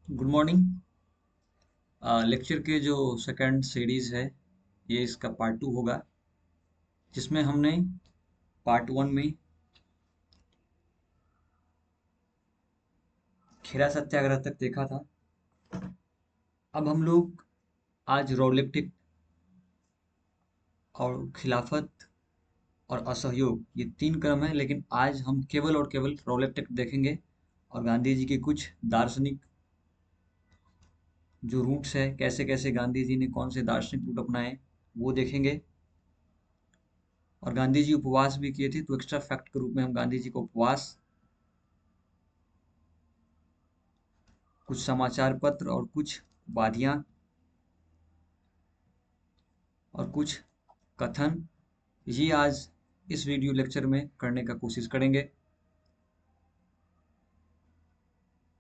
Good morning. Lecture के जो second series है, ये इसका पार्ट 2 होगा, जिसमें हमने पार्ट 1 में खेरा सत्याग्रह तक देखा था। अब हम लोग आज रॉलेप्टिक और खिलाफत और असहयोग, ये तीन क्रम है, लेकिन आज हम केवल और केवल रॉलेप्टिक देखेंगे और गांधी जी के कुछ दार्शनिक जो रूट्स है, कैसे कैसे गांधी जी ने कौन से दार्शनिक रूट अपनाए, वो देखेंगे। और गांधी जी उपवास भी किए थे, तो एक्स्ट्रा फैक्ट के रूप में हम गांधी जी का उपवास, कुछ समाचार पत्र और कुछ उपाधियां और कुछ कथन, ये आज इस वीडियो लेक्चर में करने का कोशिश करेंगे।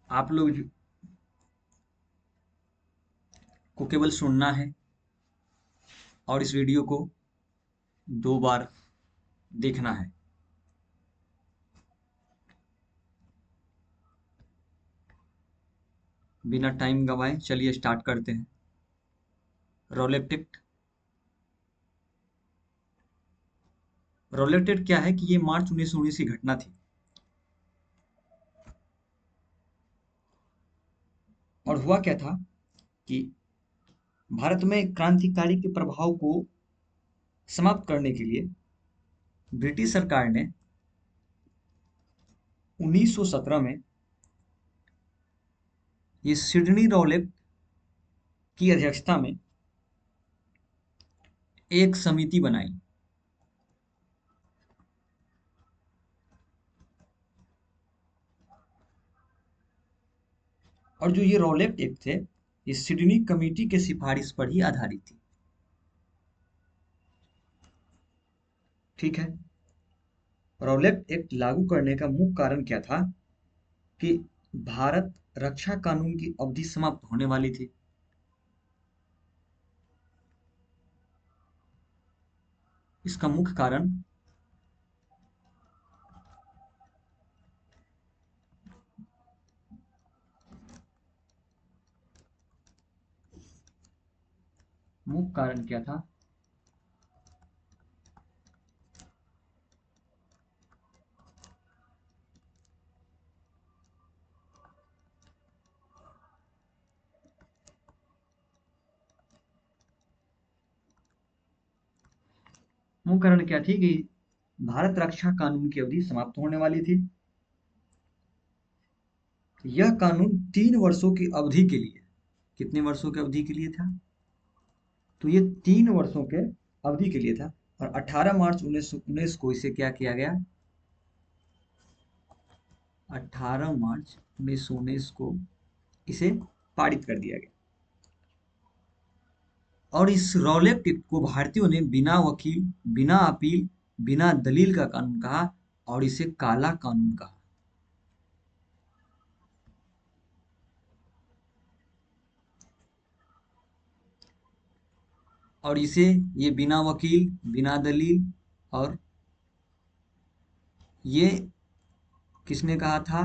आप लोग को केवल सुनना है और इस वीडियो को 2 बार देखना है। बिना टाइम गंवाए चलिए स्टार्ट करते हैं। रोलेप्टिक रोलेप्टिक क्या है कि ये मार्च 1919 की घटना थी और हुआ क्या था कि भारत में क्रांतिकारी के प्रभाव को समाप्त करने के लिए ब्रिटिश सरकार ने 1917 में ये सिडनी रॉलेट की अध्यक्षता में एक समिति बनाई। और जो ये रॉलेट एक्ट थे, ये सिडनी कमेटी के सिफारिश पर ही आधारित थी। ठीक है। रॉलेट एक्ट लागू करने का मुख्य कारण क्या था कि भारत रक्षा कानून की अवधि समाप्त होने वाली थी। इसका मुख्य कारण क्या था? मुख्य कारण क्या थी कि भारत रक्षा कानून की अवधि समाप्त होने वाली थी। यह कानून 3 वर्षों की अवधि के लिए, कितने वर्षों की अवधि के लिए था? तो ये 3 वर्षों के अवधि के लिए था। और 18 मार्च 1919 को इसे क्या किया गया? 18 मार्च 1919 को इसे पारित कर दिया गया। और इस रॉलेट एक्ट को भारतीयों ने बिना वकील, बिना अपील, बिना दलील का कानून कहा और इसे काला कानून कहा। और इसे, ये बिना वकील, बिना दलील, और ये किसने कहा था?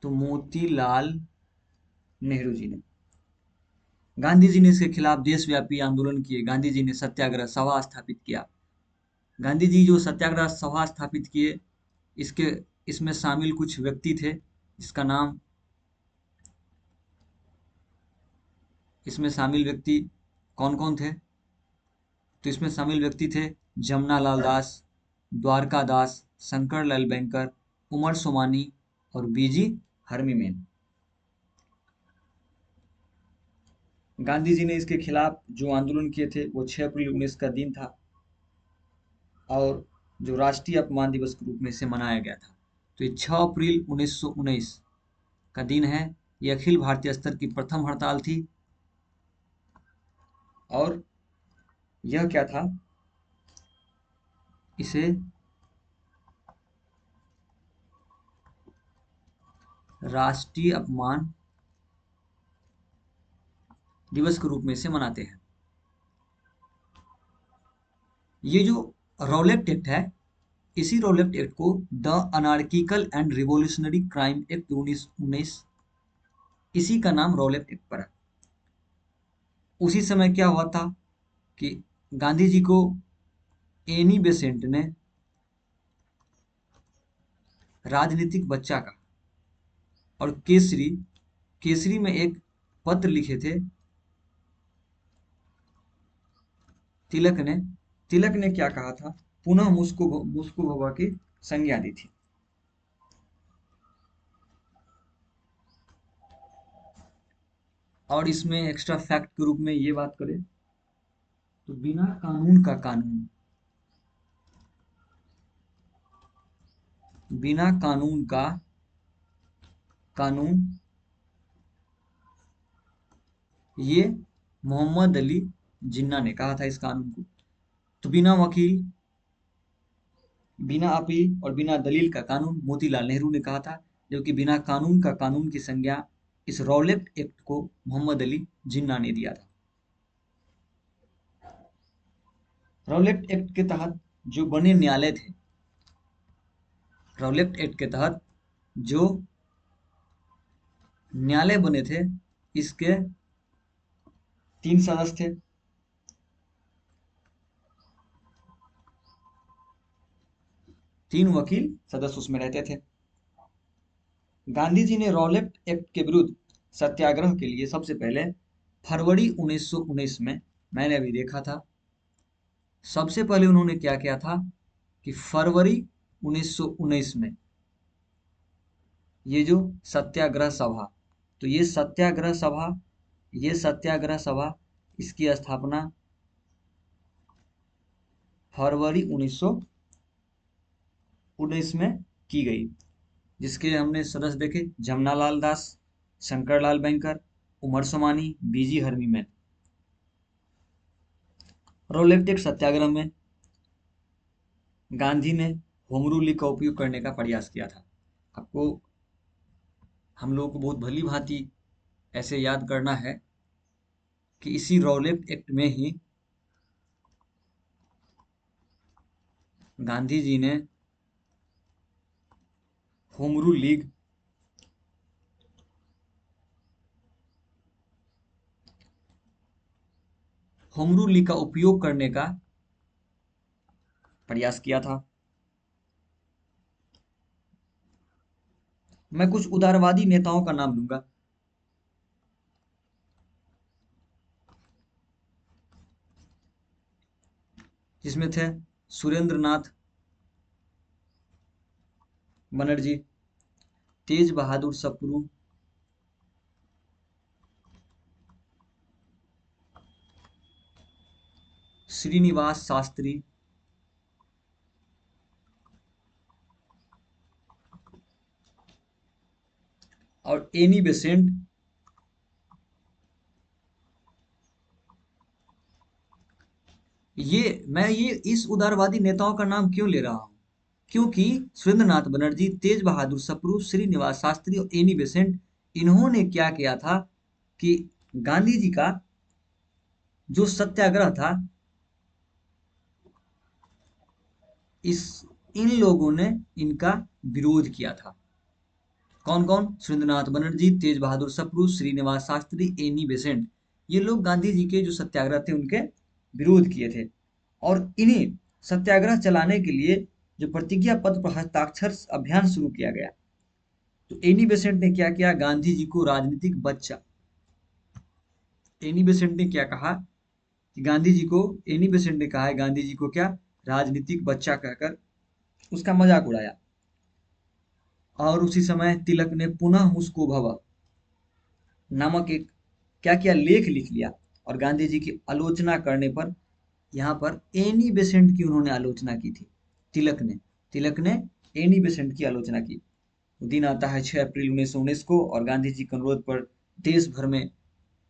तो मोतीलाल नेहरू जी ने। गांधी जी ने इसके खिलाफ देशव्यापी आंदोलन किए। गांधी जी ने सत्याग्रह सभा स्थापित किया। गांधी जी जो सत्याग्रह सभा स्थापित किए, इसके इसमें शामिल कुछ व्यक्ति थे, जिसका नाम, इसमें शामिल व्यक्ति कौन कौन थे? तो इसमें शामिल व्यक्ति थे जमनालाल दास, द्वारका दास, शंकर लाल बैंकर, उमर सोमानी और बीजी हरमीमेन। गांधी जी ने इसके खिलाफ जो आंदोलन किए थे, वो 6 अप्रैल 19 का दिन था और जो राष्ट्रीय अपमान दिवस के रूप में इसे मनाया गया था। तो ये 6 अप्रैल 1919 का दिन है। ये अखिल भारतीय स्तर की प्रथम हड़ताल थी। और यह क्या था? इसे राष्ट्रीय अपमान दिवस के रूप में इसे मनाते हैं। ये जो रॉलेट एक्ट है, इसी रॉलेट एक्ट को the anarchical and revolutionary crime act 1919, इसी का नाम रॉलेट एक्ट पड़ा। उसी समय क्या हुआ था कि गांधी जी को एनी बेसेंट ने राजनीतिक बच्चा का, और केसरी केसरी में एक पत्र लिखे थे तिलक ने। तिलक ने क्या कहा था? पुनः मुस्को भवा की संज्ञा दी थी। और इसमें एक्स्ट्रा फैक्ट के रूप में ये बात करें तो बिना कानून का कानून, बिना कानून का कानून, ये मोहम्मद अली जिन्ना ने कहा था इस कानून को। तो बिना वकील, बिना अपील और बिना दलील का कानून मोतीलाल नेहरू ने कहा था, जबकि बिना कानून का कानून की संज्ञा इस रॉलेट एक्ट को मोहम्मद अली जिन्ना ने दिया था। रॉलेट एक्ट के तहत जो बने न्यायालय थे, रॉलेट एक्ट के तहत जो न्यायालय बने थे, इसके 3 सदस्य थे। तीन वकील सदस्य उसमें रहते थे। गांधी जी ने रॉलेट एक्ट के विरुद्ध सत्याग्रह के लिए सबसे पहले फरवरी 1919 में, मैंने अभी देखा था, सबसे पहले उन्होंने क्या किया था कि फरवरी 1919 में ये जो सत्याग्रह सभा, तो ये सत्याग्रह सभा इसकी स्थापना फरवरी 1919 में की गई, जिसके हमने सदस्य देखे जमनालाल दास, शंकरलाल बैंकर, उमर सोमानी, बीजी हरमीमैन। रॉलेट एक्ट सत्याग्रह में गांधी ने होम रूल लीग का उपयोग करने का प्रयास किया था। आपको, हम लोगों को बहुत भली भांति ऐसे याद करना है कि इसी रॉलेट एक्ट में ही गांधी जी ने होम रूल लीग का उपयोग करने का प्रयास किया था। मैं कुछ उदारवादी नेताओं का नाम लूंगा, जिसमें थे सुरेंद्र नाथ बनर्जी, तेज बहादुर सप्रू, श्रीनिवास शास्त्री, और एनी बेसेंट। ये इस उदारवादी नेताओं का नाम क्यों ले रहा हूं? क्योंकि सुरेंद्रनाथ बनर्जी, तेज बहादुर सप्रू, श्रीनिवास शास्त्री और एनी बेसेंट, इन्होंने क्या किया था कि गांधी जी का जो सत्याग्रह था, इस इन लोगों ने इनका विरोध किया था। कौन कौन? सुरेंद्रनाथ बनर्जी, तेज बहादुर सप्रू, श्रीनिवास शास्त्री, एनी बेसेंट। ये लोग गांधी जी के जो सत्याग्रह थे उनके विरोध किए थे। और इन्हीं सत्याग्रह चलाने के लिए जो प्रतिज्ञा पत्र पर हस्ताक्षर अभियान शुरू किया गया, तो एनी बेसेंट ने क्या किया? गांधी जी को राजनीतिक बच्चा, एनी बेसेंट ने क्या कहा कि गांधी जी को, एनी बेसेंट ने कहा है गांधी जी को क्या? राजनीतिक बच्चा कहकर उसका मजाक उड़ाया। और उसी समय तिलक ने पुनः मुस्को भव नामक एक क्या किया? लेख लिख लिया। और गांधी जी की आलोचना करने पर, यहाँ पर एनी बेसेंट की उन्होंने आलोचना की थी। तिलक ने एनी बेसेंट की आलोचना की। दिन आता है 6 अप्रैल 1919 को, और गांधी जी के अनुरोध पर देश भर में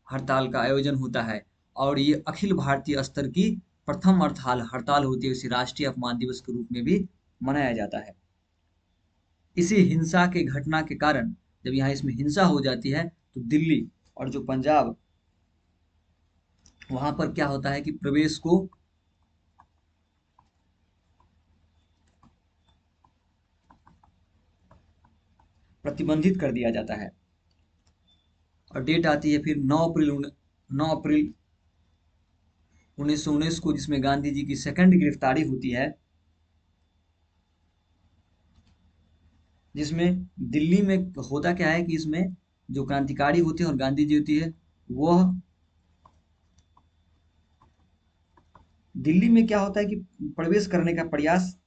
हड़ताल का आयोजन होता है। और ये अखिल भारतीय स्तर की प्रथम हड़ताल हड़ताल होती है, इसे राष्ट्रीय अपमान दिवस के रूप में भी मनाया जाता है। इसी हिंसा के घटना के कारण जब यहाँ इसमें हिंसा हो जाती है, तो दिल्ली और जो पंजाब, वहां पर क्या होता है कि प्रवेश को प्रतिबंधित कर दिया जाता है। और डेट आती है फिर 9 अप्रैल 1919 को, जिसमें गांधी जी की सेकंड गिरफ्तारी होती है, जिसमें दिल्ली में होता क्या है कि इसमें जो क्रांतिकारी होते हैं और गांधी जी होती है, वह दिल्ली में क्या होता है कि प्रवेश करने का प्रयास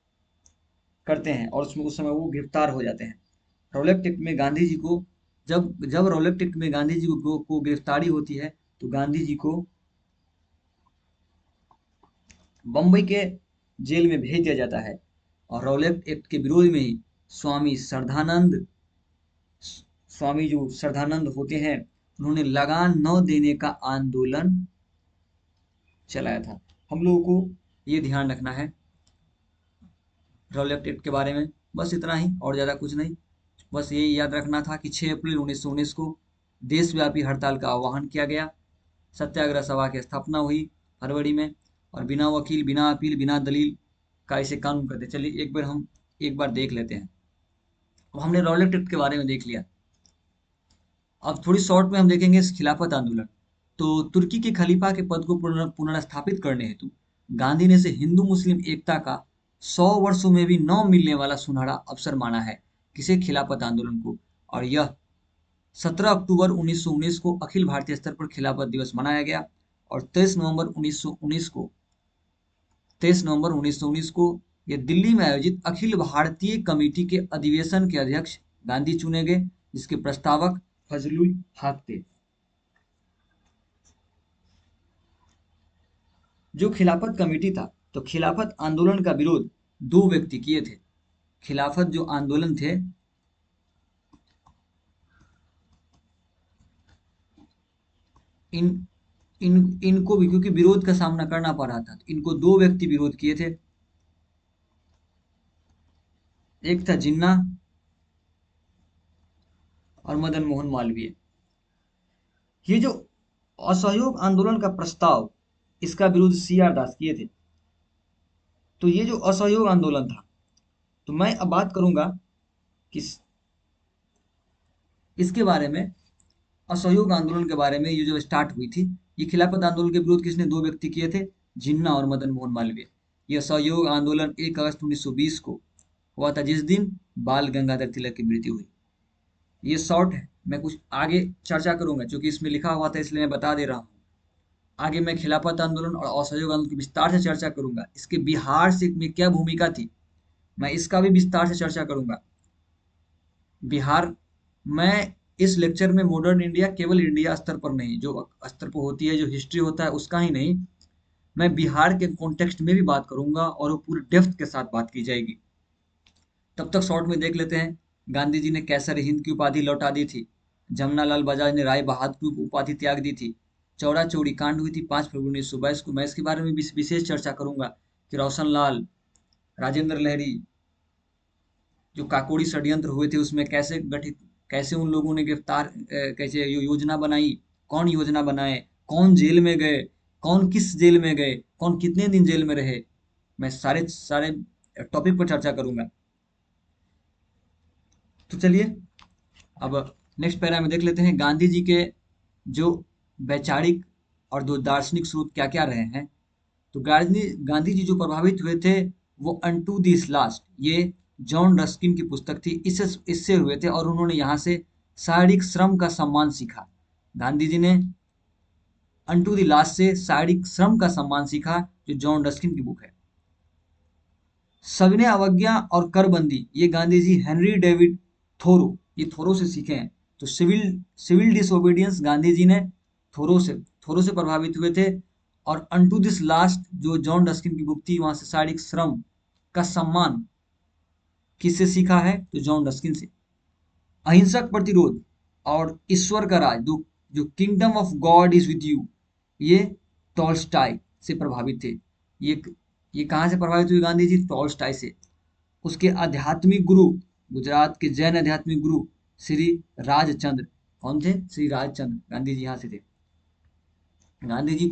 करते हैं और उसमें उस समय वो गिरफ्तार हो जाते हैं। रॉलेट एक्ट में गांधी जी को, जब जब रॉलेट एक्ट में गांधी जी को गिरफ्तारी होती है, तो गांधी जी को बम्बई के जेल में भेज दिया जाता है। और रॉलेट एक्ट के विरोध में ही स्वामी श्रद्धानंद स्वामी जो श्रद्धानंद होते हैं, उन्होंने लगान न देने का आंदोलन चलाया था। हम लोगों को ये ध्यान रखना है रॉलेट एक्ट के बारे में, बस इतना ही और ज़्यादा कुछ नहीं। बस ये याद रखना था कि 6 अप्रैल 1919 को देशव्यापी हड़ताल का आह्वान किया गया, सत्याग्रह सभा की स्थापना हुई फरवरी में, और बिना वकील, बिना अपील, बिना दलील का इसे कानून करते। चलिए एक बार देख लेते हैं। अब हमने रॉलेट एक्ट के बारे में देख लिया। अब थोड़ी शॉर्ट में हम देखेंगे खिलाफत आंदोलन। तो तुर्की के खलीफा के पद को पुनर्स्थापित करने हेतु गांधी ने से हिंदू मुस्लिम एकता का 100 वर्षों में भी न मिलने वाला सुनहरा अवसर माना है, किसे, खिलाफत आंदोलन को। और यह 17 अक्टूबर 1919 को अखिल भारतीय स्तर पर खिलाफत दिवस मनाया गया। और 23 नवंबर 1919 को यह दिल्ली में आयोजित अखिल भारतीय कमेटी के अधिवेशन के अध्यक्ष गांधी चुने गए, जिसके प्रस्तावक फजलुल हक थे। जो खिलाफत कमेटी था, तो खिलाफत आंदोलन का विरोध दो व्यक्ति किए थे। खिलाफत जो आंदोलन थे, इन इन इनको भी क्योंकि विरोध का सामना करना पड़ रहा था, तो इनको दो व्यक्ति विरोध किए थे। एक था जिन्ना और मदन मोहन मालवीय। ये जो असहयोग आंदोलन का प्रस्ताव, इसका विरोध CR दास किए थे। तो ये जो असहयोग आंदोलन था, तो मैं अब बात करूंगा कि इसके बारे में, असहयोग आंदोलन के बारे में। ये जो स्टार्ट हुई थी, ये खिलाफत आंदोलन के विरोध किसने, दो व्यक्ति किए थे, जिन्ना और मदन मोहन मालवीय। यह असहयोग आंदोलन 1 अगस्त 1920 को हुआ था, जिस दिन बाल गंगाधर तिलक की मृत्यु हुई। ये शॉर्ट है, मैं कुछ आगे चर्चा करूंगा, क्योंकि इसमें लिखा हुआ था इसलिए मैं बता दे रहा हूँ। आगे मैं खिलाफत आंदोलन और असहयोग आंदोलन की विस्तार से चर्चा करूंगा। इसके बिहार से में क्या भूमिका थी, मैं इसका भी विस्तार से चर्चा करूंगा। बिहार, मैं इस लेक्चर में मॉडर्न इंडिया केवल इंडिया स्तर पर नहीं, जो स्तर पर होती है, जो हिस्ट्री होता है उसका ही नहीं, मैं बिहार के कॉन्टेक्स्ट में भी बात करूंगा और वो पूरी डेप्थ के साथ बात की जाएगी। तब तक शॉर्ट में देख लेते हैं। गांधी जी ने कैसर हिंद की उपाधि लौटा दी थी। जमनालाल बजाज ने राय बहादुर की उपाधि त्याग दी थी। चौरा चौरी कांड हुई थी 5 फरवरी 1922 को। मैं इसके बारे में विशेष चर्चा करूंगा कि रोशन लाल, राजेंद्र लहरी, जो काकोड़ी षड्यंत्र हुए थे उसमें कैसे उन लोगों ने कैसे योजना बनाई, कौन योजना बनाए, कौन जेल में गए, कौन किस जेल में गए, कौन कितने दिन जेल में रहे, मैं सारे सारे टॉपिक पर चर्चा करूंगा। तो चलिए अब नेक्स्ट पैरा में देख लेते हैं गांधी जी के जो वैचारिक और दो दार्शनिक स्रोत क्या क्या रहे हैं। तो गांधी जी जो प्रभावित हुए थे, वो अनटू दिस लास्ट, ये जॉन रस्किन की पुस्तक थी, इससे इससे हुए थे। और उन्होंने यहाँ से शारीरिक श्रम का सम्मान सीखा। गांधी जी ने अनटू द लास्ट से शारीरिक श्रम का सम्मान सीखा, जो जॉन रस्किन की बुक है। सविनय अवज्ञा और करबंदी, ये Gandhi ji Henry David Thoreau, ये थोरो से सीखे हैं। तो civil civil disobedience Gandhi ji ने थोरो से प्रभावित हुए थे। और अनटू दिस लास्ट जो जॉन रस्किन की बुक थी, वहां से शारीरिक श्रम का सम्मान किससे सीखा है, तो जॉन रस्किन से। अहिंसक प्रतिरोध और ईश्वर का राज, जो kingdom of God is with you, ये टॉल्स्टाई से प्रभावित थे। ये ये कहाँ से प्रभावित हुए गांधी जी, टॉल्स्टाई से। उसके आध्यात्मिक गुरु, गुजरात के जैन आध्यात्मिक गुरु श्री राजचंद्र, कौन थे, श्री राजचंद्र, गांधी जी यहाँ से थे। गांधी जी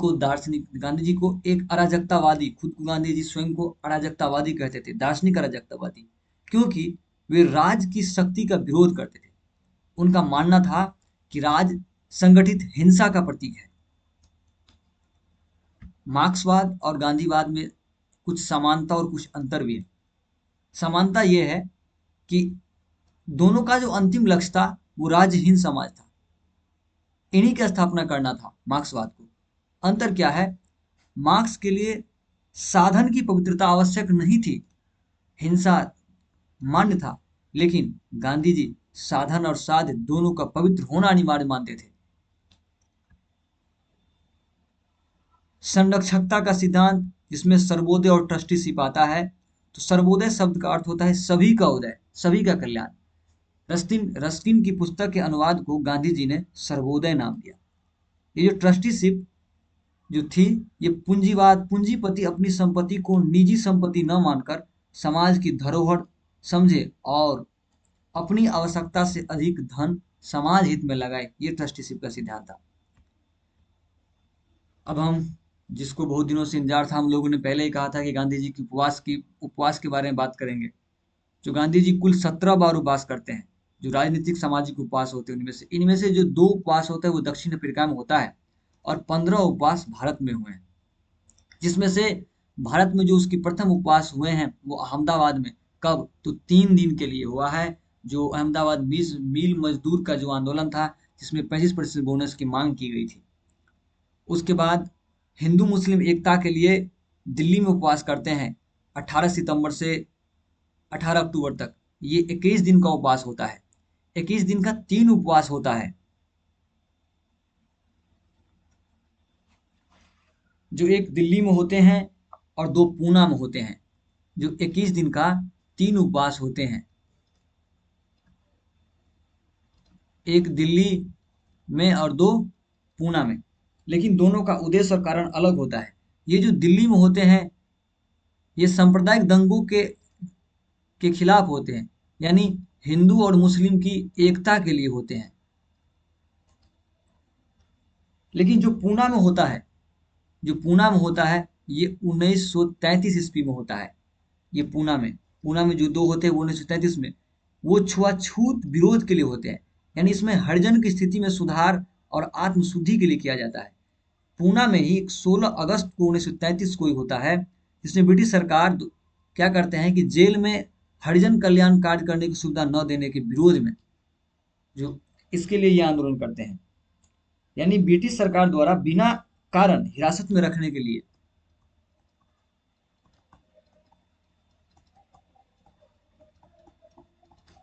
को एक अराजकतावादी, खुद को गांधी जी स्वयं को अराजकतावादी कहते थे, दार्शनिक अराजकतावादी, क्योंकि वे राज की शक्ति का विरोध करते थे। उनका मानना था कि राज संगठित हिंसा का प्रतीक है। मार्क्सवाद और गांधीवाद में कुछ समानता और कुछ अंतर भी है। समानता यह है कि दोनों का जो अंतिम लक्ष्य था वो राज्यहीन समाज था, इन्हीं की स्थापना करना था मार्क्सवाद को। अंतर क्या है? मार्क्स के लिए साधन की पवित्रता आवश्यक नहीं थी, हिंसा मान्य था, लेकिन गांधी जी साधन और साध्य दोनों का पवित्र होना अनिवार्य मानते थे। संरक्षकता का सिद्धांत, जिसमें सर्वोदय और ट्रस्टीशिप आता है, तो सर्वोदय शब्द का अर्थ होता है सभी का उदय, सभी का कल्याण। रस्किन रस्किन की पुस्तक के अनुवाद को गांधी जी ने सर्वोदय नाम दिया। ये जो ट्रस्टीशिप जो थी, ये पूंजीवाद, पूंजीपति अपनी संपत्ति को निजी संपत्ति न मानकर समाज की धरोहर समझे और अपनी आवश्यकता से अधिक धन समाज हित में लगाए, ये ट्रस्टीशिप का सिद्धांत था। अब हम, जिसको बहुत दिनों से इंतजार था, हम लोगों ने पहले ही कहा था कि गांधी जी की उपवास के बारे में बात करेंगे। जो गांधी जी कुल 17 बार उपवास करते हैं, जो राजनीतिक सामाजिक उपवास होते हैं इनमें से जो 2 उपवास होता है वो दक्षिण अफ्रीका में होता है और 15 उपवास भारत में हुए हैं। जिसमें से भारत में जो उसकी प्रथम उपवास हुए हैं वो अहमदाबाद में, कब, तो 3 दिन के लिए हुआ है। जो अहमदाबाद मिल मजदूर का जो आंदोलन था, जिसमें 35% बोनस की मांग की गई थी। उसके बाद हिंदू मुस्लिम एकता के लिए दिल्ली में उपवास करते हैं 18 सितंबर से 18 अक्टूबर तक। ये 21 दिन का उपवास होता है। 21 दिन का 3 उपवास होता है, जो एक दिल्ली में होते हैं और 2 पूना में होते हैं। जो 21 दिन का 3 उपवास होते हैं, एक दिल्ली में और 2 पूना में, लेकिन दोनों का उद्देश्य और कारण अलग होता है। ये जो दिल्ली में होते हैं, ये सांप्रदायिक दंगों के खिलाफ होते हैं, यानी हिंदू और मुस्लिम की एकता के लिए होते हैं। लेकिन जो पूना में होता है, ये 1933 ईस्वी में होता है। ये पूना में जो 2 होते हैं वो 1933 में, वो छुआछूत विरोध के लिए होते हैं, यानी इसमें हरिजन की स्थिति में सुधार और आत्मशुद्धि के लिए किया जाता है। पूना में ही 16 अगस्त को 1933 को ही होता है, जिसमें ब्रिटिश सरकार क्या करते हैं कि जेल में हरिजन कल्याण कार्य करने की सुविधा न देने के विरोध में, जो इसके लिए ये आंदोलन करते हैं। यानी ब्रिटिश सरकार द्वारा बिना कारण हिरासत में रखने के लिए,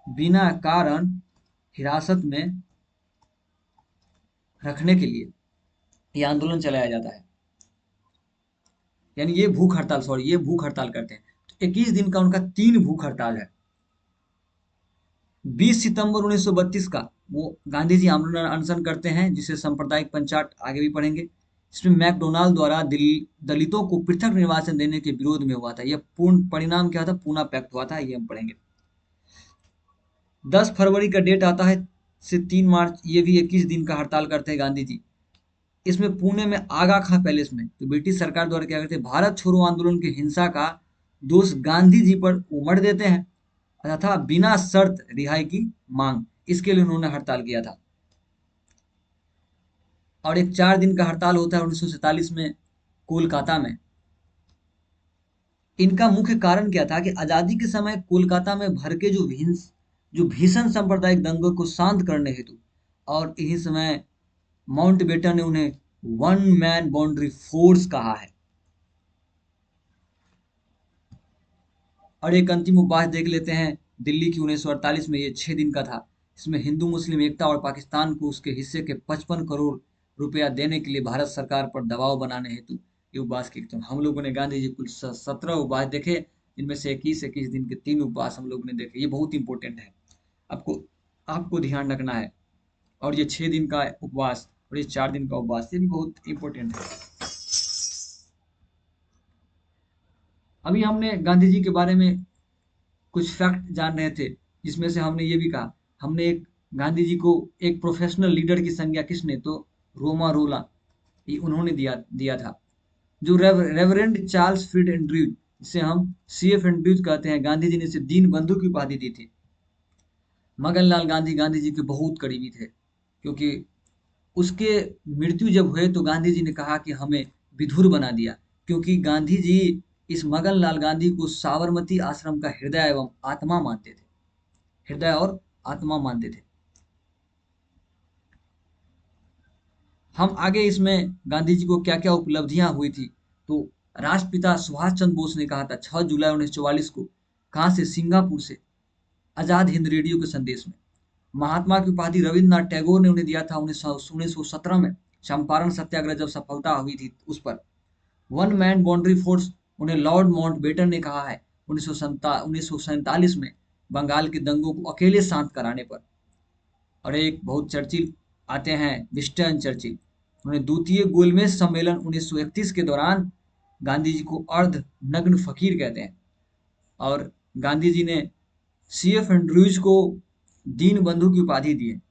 बिना कारण हिरासत में रखने के लिए ये आंदोलन चलाया जाता है। यानी ये भूख हड़ताल करते हैं। तो 21 दिन का उनका 3 भूख हड़ताल है। 20 सितंबर 1932 का वो गांधी जी आमरण अनशन करते हैं, जिसे सांप्रदायिक पंचायत आगे भी पढ़ेंगे। इसमें मैकडोनाल्ड द्वारा दलितों को पृथक निर्वाचन देने के विरोध में हुआ था। यह पूर्ण परिणाम क्या था? पूना पैक्ट हुआ था, ये हम पढ़ेंगे। 10 फरवरी का डेट आता है से 3 मार्च, ये भी 21 दिन का हड़ताल करते हैं गांधी जी। इसमें पुणे में आगा खां पैलेस में तो ब्रिटिश सरकार द्वारा क्या करते हैं, भारत छोड़ो आंदोलन की हिंसा का दोष गांधी जी पर उमड़ देते हैं तथा बिना शर्त रिहाई की मांग, इसके लिए उन्होंने हड़ताल किया था। और एक 4 दिन का हड़ताल होता है 1947 में कोलकाता में। इनका मुख्य कारण क्या था कि आजादी के समय कोलकाता में भड़के जो भीषण सांप्रदायिक दंगों को शांत करने हेतु, और इसी समय माउंटबेटन ने उन्हें वन मैन बाउंड्री फोर्स कहा है। और एक अंतिम उपवास देख लेते हैं दिल्ली की 1948 में, ये 6 दिन का था। इसमें हिंदू मुस्लिम एकता और पाकिस्तान को उसके हिस्से के 55 करोड़ रुपया देने के लिए भारत सरकार पर दबाव बनाने हेतु ये उपवास की। तो हम लोगों ने गांधी जी कुल 17 उपवास देखे, जिनमें से 21 दिन के 3 उपवास हम लोगों ने देखे। ये बहुत इंपॉर्टेंट है, आपको आपको ध्यान रखना है। और ये 6 दिन का उपवास और ये 4 दिन का उपवास, ये भी बहुत इंपॉर्टेंट है। अभी हमने गांधी जी के बारे में कुछ फैक्ट जान रहे थे, जिसमें से हमने ये भी कहा, हमने एक गांधी जी को एक प्रोफेशनल लीडर की संज्ञा किसने, तो रोमा रोला, ये उन्होंने दिया दिया था। जो रेवरेंड चार्ल्स फ्रीड एंड्रयूज, जिसे हम CF एंड्रयूज कहते हैं, गांधी जी ने इसे दीन बंधु की उपाधि दी थी। मगन लाल गांधी गांधी जी के बहुत करीबी थे, क्योंकि उसके मृत्यु जब हुए तो गांधी जी ने कहा कि हमें विधुर बना दिया, क्योंकि गांधी जी इस मगन लाल गांधी को साबरमती आश्रम का हृदय एवं आत्मा मानते थे, हृदय और आत्मा मानते थे। हम आगे इसमें गांधी जी को क्या क्या उपलब्धियां हुई थी, तो राष्ट्रपिता सुभाष चंद्र बोस ने कहा था 6 जुलाई 1944 को, कहाँ से, सिंगापुर से, आजाद हिंद रेडियो के संदेश में। महात्मा की उपाधि रविन्द्रनाथ टैगोर ने उन्हें दिया था 1917 में, चंपारण सत्याग्रह जब सफलता हुई थी उस पर। वन मैन बाउंड्री फोर्स उन्हें लॉर्ड माउंटबेटन ने कहा है 1947 में, बंगाल के दंगों को अकेले शांत कराने पर। और एक बहुत चर्चिल आते हैं, विंस्टन चर्चिल। उन्हें द्वितीय गोलमेज सम्मेलन 1931 के दौरान गांधी जी को अर्ध नग्न फकीर कहते हैं। और गांधी जी ने सीएफ एंड्रयूज को दीन बंधु की उपाधि दी है।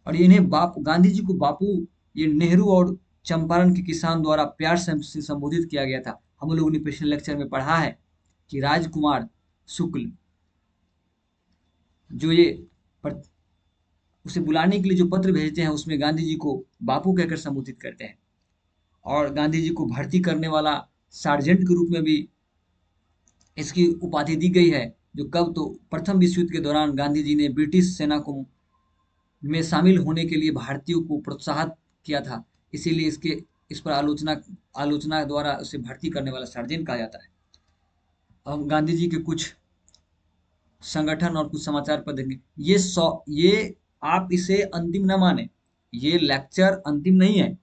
और इन्हें बापू, गांधी जी को बापू, ये नेहरू और चंपारण के किसान द्वारा प्यार से संबोधित किया गया था। हम लोगों ने पिछले लेक्चर में पढ़ा है कि राजकुमार शुक्ल जो ये उसे बुलाने के लिए जो पत्र भेजते हैं, उसमें गांधी जी को बापू कहकर संबोधित करते हैं। और गांधी जी को भर्ती करने वाला सार्जेंट के रूप में भी इसकी उपाधि दी गई है। जो कब, तो प्रथम विश्व युद्ध के दौरान गांधी जी ने ब्रिटिश सेना को में शामिल होने के लिए भारतीयों को प्रोत्साहित किया था, इसीलिए इसके इस पर आलोचना आलोचना द्वारा उसे भर्ती करने वाला सार्जेंट कहा जाता है। अब गांधी जी के कुछ संगठन और कुछ समाचार पत्र देंगे। ये आप इसे अंतिम न माने, ये लेक्चर अंतिम नहीं है,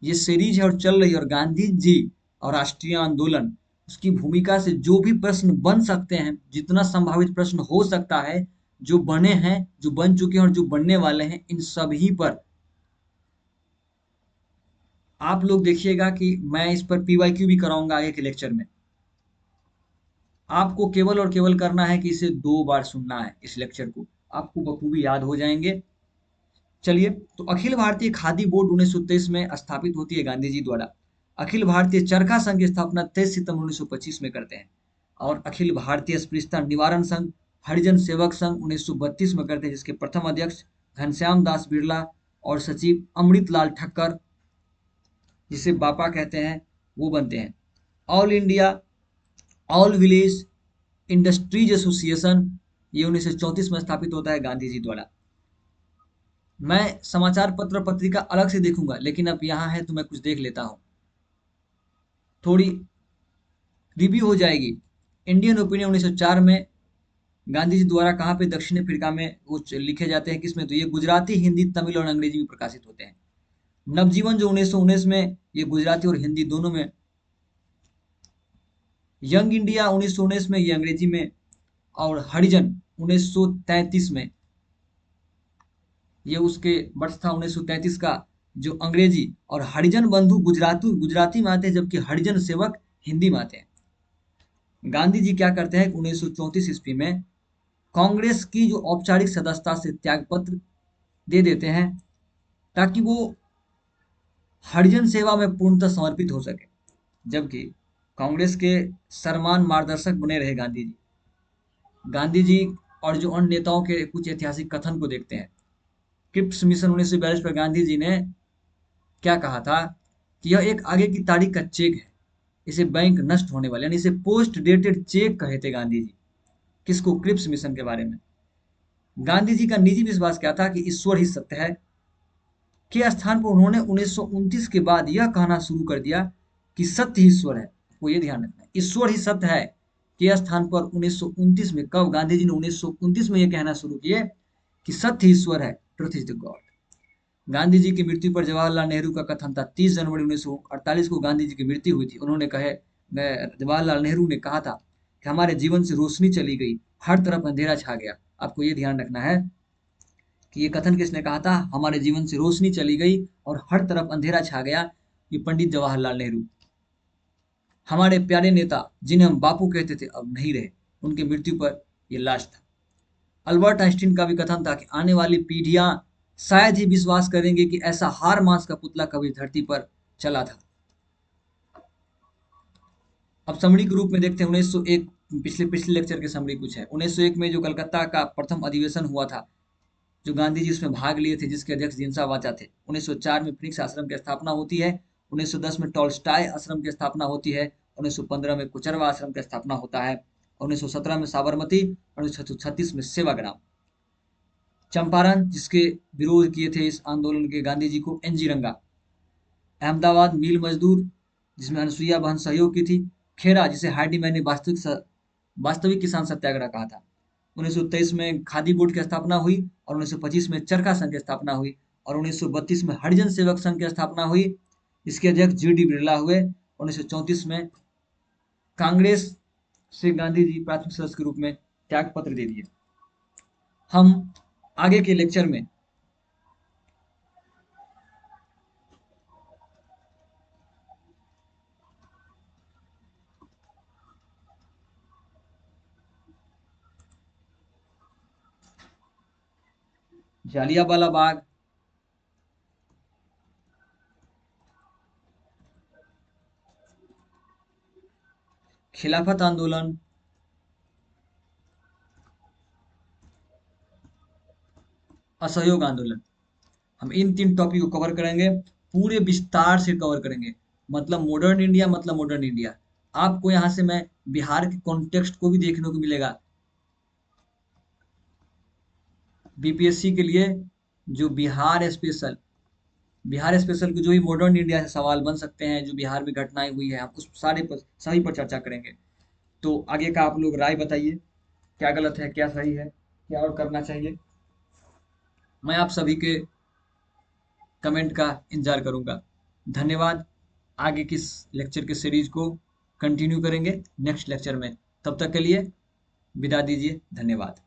ये सीरीज है और चल रही है। और गांधी जी और राष्ट्रीय आंदोलन, उसकी भूमिका से जो भी प्रश्न बन सकते हैं, जितना संभावित प्रश्न हो सकता है, जो बने हैं, जो बन चुके हैं और जो बनने वाले हैं, इन सभी पर आप लोग देखिएगा कि मैं इस पर पीवाईक्यू भी कराऊंगा आगे के लेक्चर में। आपको केवल और केवल करना है कि इसे 2 बार सुनना है, इस लेक्चर को आपको बखूबी याद हो जाएंगे। चलिए, तो अखिल भारतीय खादी बोर्ड 1923 में स्थापित होती है गांधी जी द्वारा। अखिल भारतीय चरखा संघ की स्थापना 23 सितंबर 1925 में करते हैं। और अखिल भारतीय अस्पृश्यता निवारण संघ, हरिजन सेवक संघ 1932 में करते हैं, जिसके प्रथम अध्यक्ष घनश्याम दास बिरला और सचिव अमृतलाल ठक्कर, जिसे बापा कहते हैं, वो बनते हैं। All India all village industries association, ये 1934 में स्थापित होता है गांधी जी द्वारा। मैं समाचार पत्र पत्रिका अलग से देखूंगा, लेकिन अब यहाँ है तो मैं कुछ देख लेता हूँ, थोड़ी रिव्यू हो जाएगी। इंडियन ओपिनियन 1904 में गांधी जी द्वारा कहाँ पे, दक्षिण अफ्रीका में वो लिखे जाते हैं, किसमें, तो ये गुजराती, हिंदी, तमिल और अंग्रेजी में प्रकाशित होते हैं। नवजीवन जो 1919 में, ये गुजराती और हिंदी दोनों में। यंग इंडिया 1919 में, ये अंग्रेजी में। और हरिजन 1933 में, ये उसके वर्ष था 1933 का, जो अंग्रेजी। और हरिजन बंधु गुजराती गुजराती में आते हैं, जबकि हरिजन सेवक हिंदी में आते हैं। गांधी जी क्या करते हैं, 1934 ईस्वी में कांग्रेस की जो औपचारिक सदस्यता से त्याग पत्र दे देते हैं, ताकि वो हरिजन सेवा में पूर्णतः समर्पित हो सके। जबकि कांग्रेस के सर्वमान्य मार्गदर्शक बने रहे गांधी जी। गांधी जी और जो अन्य नेताओं के कुछ ऐतिहासिक कथन को देखते हैं। क्रिप्स मिशन 1942 पर गांधी जी ने क्या कहा था कि यह एक आगे की तारीख का चेक है, इसे बैंक नष्ट होने वाले, यानी इसे पोस्ट डेटेड चेक कहे थे गांधी जी। किसको, क्रिप्स मिशन के बारे में। गांधी जी का निजी विश्वास क्या था कि ईश्वर ही सत्य है, के स्थान पर उन्होंने 1929 के बाद यह कहना शुरू कर दिया कि सत्य ही ईश्वर है। वो ये ध्यान रखना है, ईश्वर ही सत्य है के स्थान पर 1929 में, कब, गांधी जी ने 1929 में यह कहना शुरू किए कि सत्य ही ईश्वर है, truth is the God. Gandhi ji की मृत्यु पर जवाहरलाल नेहरू का कथन था, 30 जनवरी 1948 को गांधी जी की मृत्यु हुई थी। उन्होंने कहे, जवाहरलाल नेहरू ने कहा था कि हमारे जीवन से रोशनी चली गई, हर तरफ अंधेरा छा गया। आपको ये ध्यान रखना है कि ये कथन किसने कहा था, हमारे जीवन से रोशनी चली गई और हर तरफ अंधेरा छा गया, ये पंडित जवाहरलाल नेहरू। हमारे प्यारे नेता जिन्हें हम बापू कहते थे, अब नहीं रहे, उनकी मृत्यु पर यह लाश था। अल्बर्ट आइंस्टीन का भी कथन था कि आने वाली पीढ़ियां शायद ही विश्वास करेंगे कि ऐसा हार मांस का पुतला कभी धरती पर चला था। अब समरी के रूप में देखते हैं 1901 पिछले पिछले लेक्चर के समरी कुछ है। 1901 में जो कलकत्ता का प्रथम अधिवेशन हुआ था, जो गांधी जी उसमें भाग लिए थे, जिसके अध्यक्ष जिनसा वाचा थे। 1904 में फिनिक्स आश्रम की स्थापना होती है। 1910 में टॉल्स्टाय आश्रम की स्थापना होती है। 1915 में कुचरवा आश्रम की स्थापना होता है। 1917 में साबरमती। 1936 में सेवाग्राम। चंपारण, जिसके विरोध किए थे इस आंदोलन के गांधी जी को, एनजी रंगा। अहमदाबाद मिल मजदूर, जिसमें अनसुईया बहन सहयोग की थी। खेड़ा, जिसे हार्डी मैन ने वास्तविक किसान सत्याग्रह कहा था। 1923 में खादी बोर्ड की स्थापना हुई और 1925 में चरखा संघ की स्थापना हुई और 1932 में हरिजन सेवक संघ की स्थापना हुई। इसके अध्यक्ष जी.डी. बिरला हुए। 1934 में कांग्रेस से गांधी जी प्राथमिक सदस्य के रूप में त्याग पत्र दे दिए। हम आगे के लेक्चर में जालियांवाला बाग, खिलाफत आंदोलन, असहयोग आंदोलन, हम इन 3 टॉपिक को कवर करेंगे, पूरे विस्तार से कवर करेंगे। मतलब मॉडर्न इंडिया, मतलब मॉडर्न इंडिया। आपको यहाँ से मैं बिहार के कॉन्टेक्स्ट को भी देखने को मिलेगा। बीपीएससी के लिए जो बिहार स्पेशल के जो भी मॉडर्न इंडिया से सवाल बन सकते हैं, जो बिहार में घटनाएं हुई है, हम उस सारे पर सभी पर चर्चा करेंगे। तो आगे का आप लोग राय बताइए, क्या गलत है, क्या सही है, क्या और करना चाहिए। मैं आप सभी के कमेंट का इंतजार करूंगा। धन्यवाद। आगे किस लेक्चर के सीरीज को कंटिन्यू करेंगे नेक्स्ट लेक्चर में। तब तक के लिए विदा दीजिए। धन्यवाद।